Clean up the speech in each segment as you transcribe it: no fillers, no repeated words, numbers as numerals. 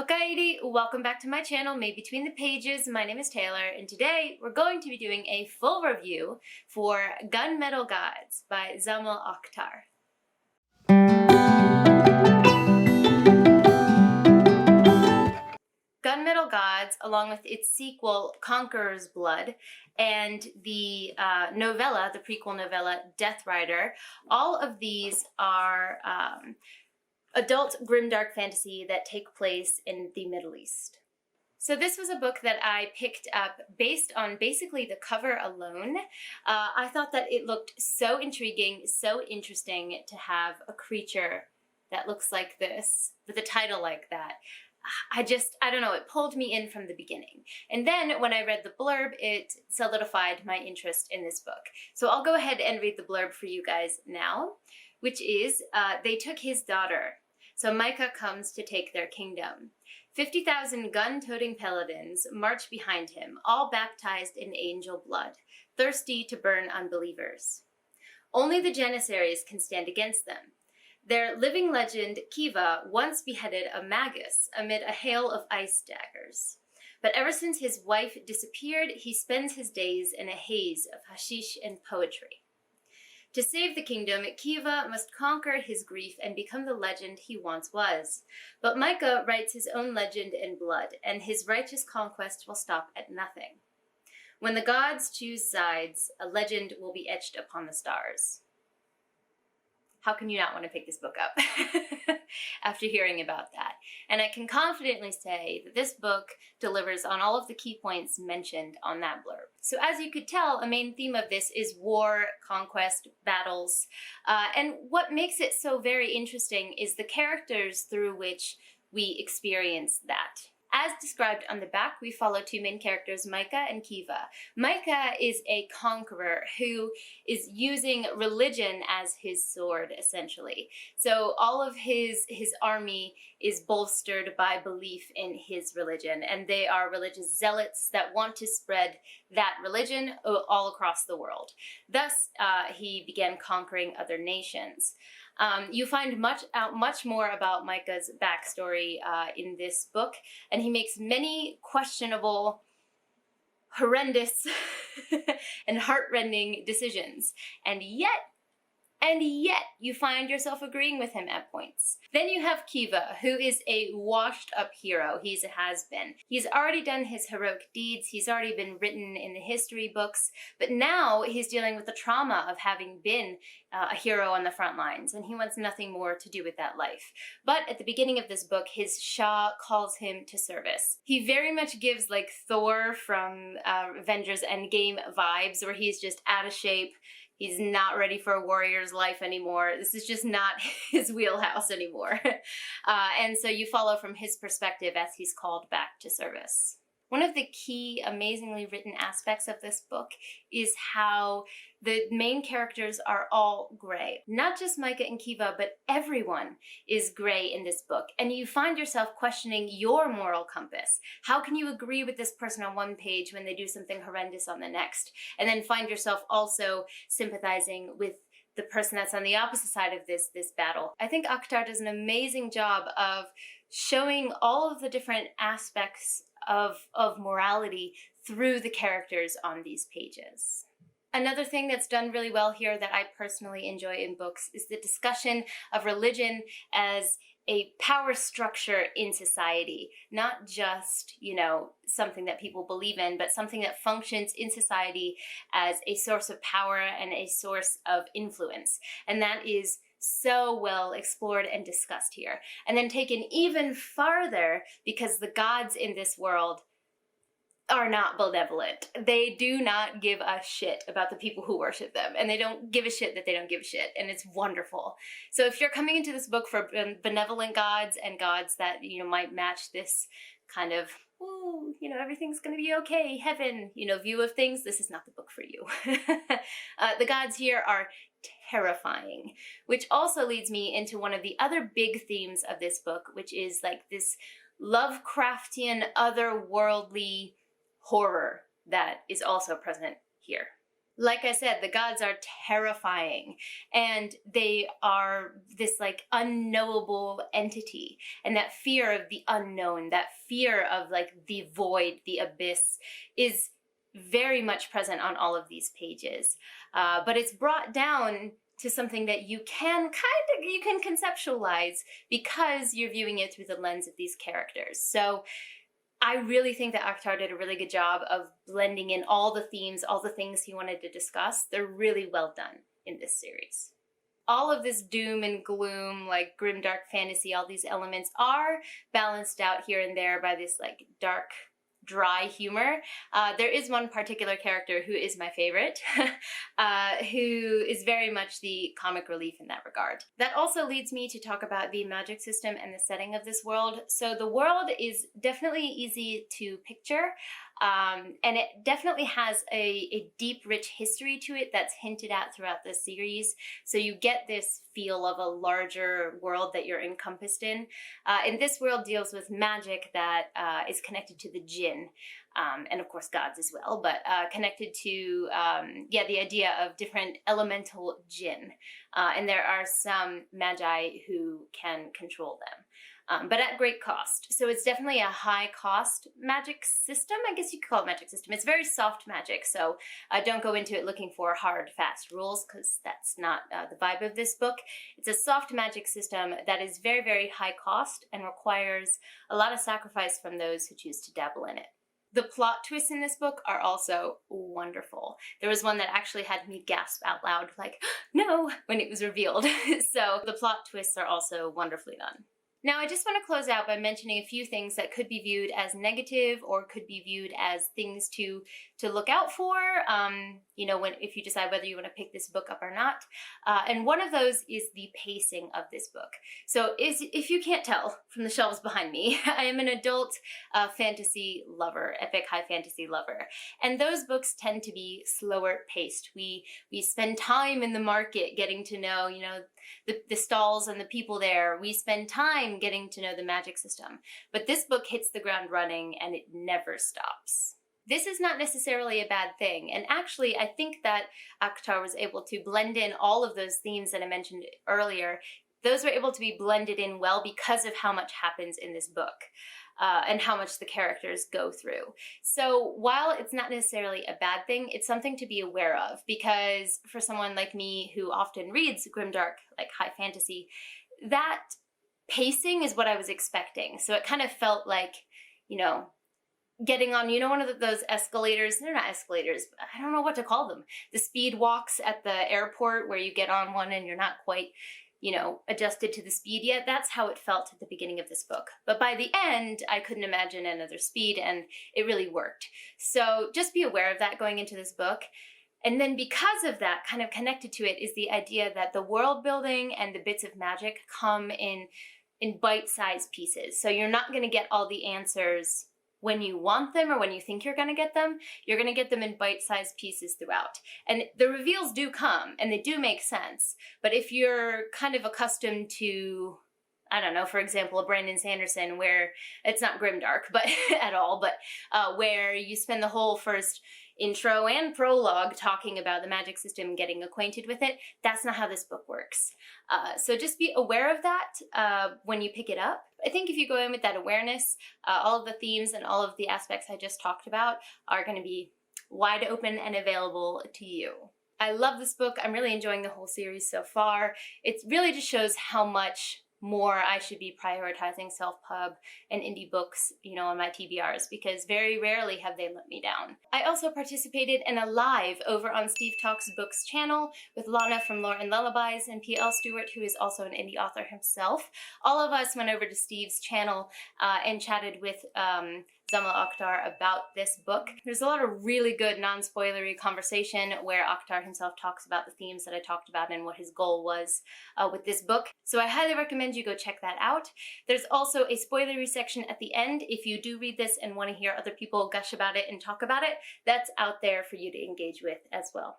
Hokairi, welcome back to my channel, Made Between the Pages. My name is Taylor, and today we're going to be doing a full review for Gunmetal Gods by Zamil Akhtar. Gunmetal Gods, along with its sequel, Conqueror's Blood, and the novella, the prequel novella, Death Rider, all of these are adult grimdark fantasy that take place in the Middle East. So this was a book that I picked up based on basically the cover alone. I thought that it looked so intriguing, so interesting to have a creature that looks like this, with a title like that. I don't know, it pulled me in from the beginning. And then when I read the blurb, it solidified my interest in this book. So I'll go ahead and read the blurb for you guys now, which is, they took his daughter. So Micah comes to take their kingdom. 50,000 gun-toting paladins march behind him, all baptized in angel blood, thirsty to burn unbelievers. Only the Janissaries can stand against them. Their living legend, Kiva, once beheaded a magus amid a hail of ice daggers. But ever since his wife disappeared, he spends his days in a haze of hashish and poetry. To save the kingdom, Kiva must conquer his grief and become the legend he once was. But Micah writes his own legend in blood, and his righteous conquest will stop at nothing. When the gods choose sides, a legend will be etched upon the stars. How can you not want to pick this book up after hearing about that? And I can confidently say that this book delivers on all of the key points mentioned on that blurb. So as you could tell, a main theme of this is war, conquest, battles. And what makes it so very interesting is the characters through which we experience that. As described on the back, we follow two main characters, Micah and Kiva. Micah is a conqueror who is using religion as his sword, essentially. So all of his army is bolstered by belief in his religion, and they are religious zealots that want to spread that religion all across the world. Thus, he began conquering other nations. You find much more about Micah's backstory in this book, and he makes many questionable, horrendous, and heartrending decisions. And yet you find yourself agreeing with him at points. Then you have Kiva, who is a washed-up hero. He's a has-been. He's already done his heroic deeds. He's already been written in the history books. But now he's dealing with the trauma of having been a hero on the front lines, and he wants nothing more to do with that life. But at the beginning of this book, his Shah calls him to service. He very much gives like Thor from Avengers Endgame vibes, where he's just out of shape. He's not ready for a warrior's life anymore. This is just not his wheelhouse anymore. And so you follow from his perspective as he's called back to service. One of the key, amazingly written aspects of this book is how the main characters are all gray. Not just Micah and Kiva, but everyone is gray in this book. And you find yourself questioning your moral compass. How can you agree with this person on one page when they do something horrendous on the next? And then find yourself also sympathizing with the person that's on the opposite side of this battle. I think Akhtar does an amazing job of showing all of the different aspects of morality through the characters on these pages. Another thing that's done really well here that I personally enjoy in books is the discussion of religion as a power structure in society, not just, something that people believe in, but something that functions in society as a source of power and a source of influence. And that is so well explored and discussed here. And then taken even farther, because the gods in this world are not benevolent. They do not give a shit about the people who worship them, and they don't give a shit that they don't give a shit, and it's wonderful. So if you're coming into this book for benevolent gods and gods that, might match this kind of, ooh, everything's gonna be okay, heaven, view of things, this is not the book for you. The gods here are terrifying, which also leads me into one of the other big themes of this book, which is like this Lovecraftian, otherworldly horror that is also present here. Like I said, the gods are terrifying, and they are this like unknowable entity, and that fear of the unknown, that fear of like the void, the abyss, is very much present on all of these pages. But it's brought down to something that you can conceptualize because you're viewing it through the lens of these characters. So I really think that Akhtar did a really good job of blending in all the themes, all the things he wanted to discuss. They're really well done in this series. All of this doom and gloom, like grimdark fantasy, all these elements are balanced out here and there by this like dark, dry humor. There is one particular character who is my favorite, who is very much the comic relief in that regard. That also leads me to talk about the magic system and the setting of this world. So the world is definitely easy to picture, and it definitely has a deep, rich history to it that's hinted at throughout the series. So you get this feel of a larger world that you're encompassed in. And this world deals with magic that is connected to the jinn, and of course gods as well, but connected to, the idea of different elemental jinn. And there are some magi who can control them. But at great cost. So it's definitely a high cost magic system. I guess you could call it magic system. It's very soft magic, so don't go into it looking for hard, fast rules, because that's not the vibe of this book. It's a soft magic system that is very, very high cost and requires a lot of sacrifice from those who choose to dabble in it. The plot twists in this book are also wonderful. There was one that actually had me gasp out loud, like, no, when it was revealed. So the plot twists are also wonderfully done. Now, I just want to close out by mentioning a few things that could be viewed as negative or could be viewed as things to look out for, if you decide whether you want to pick this book up or not. And one of those is the pacing of this book. So if you can't tell from the shelves behind me, I am an adult fantasy lover, epic high fantasy lover. And those books tend to be slower paced. We spend time in the market getting to know, the stalls and the people there. We spend time getting to know the magic system. But this book hits the ground running and it never stops. This is not necessarily a bad thing. And actually, I think that Akhtar was able to blend in all of those themes that I mentioned earlier. Those were able to be blended in well because of how much happens in this book. And how much the characters go through. So while it's not necessarily a bad thing, it's something to be aware of, because for someone like me who often reads grimdark, like high fantasy, that pacing is what I was expecting. So it kind of felt like, getting on, one of those escalators. They're not escalators, I don't know what to call them. The speed walks at the airport where you get on one and you're not quite adjusted to the speed yet. That's how it felt at the beginning of this book. But by the end, I couldn't imagine another speed, and it really worked. So just be aware of that going into this book. And then because of that, kind of connected to it, is the idea that the world building and the bits of magic come in bite-sized pieces. So you're not going to get all the answers when you want them or when you think you're going to get them. You're going to get them in bite-sized pieces throughout. And the reveals do come, and they do make sense. But if you're kind of accustomed to, I don't know, for example, a Brandon Sanderson, where it's not grimdark but at all, but where you spend the whole first intro and prologue talking about the magic system and getting acquainted with it, that's not how this book works. So just be aware of that when you pick it up. I think if you go in with that awareness, all of the themes and all of the aspects I just talked about are going to be wide open and available to you. I love this book. I'm really enjoying the whole series so far. It really just shows how much more I should be prioritizing self-pub and indie books, on my TBRs, because very rarely have they let me down. I also participated in a live over on Steve Talks Books channel with Lana from Lore and Lullabies and P.L. Stewart, who is also an indie author himself. All of us went over to Steve's channel and chatted with Zamil Akhtar about this book. There's a lot of really good non-spoilery conversation where Akhtar himself talks about the themes that I talked about and what his goal was with this book. So I highly recommend you go check that out. There's also a spoilery section at the end. If you do read this and want to hear other people gush about it and talk about it, that's out there for you to engage with as well.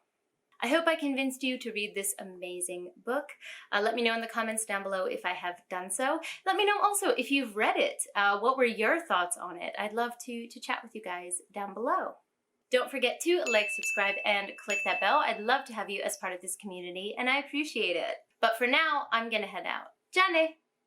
I hope I convinced you to read this amazing book. Let me know in the comments down below if I have done so. Let me know also if you've read it. What were your thoughts on it? I'd love to chat with you guys down below. Don't forget to like, subscribe, and click that bell. I'd love to have you as part of this community, and I appreciate it. But for now, I'm gonna head out. Jane!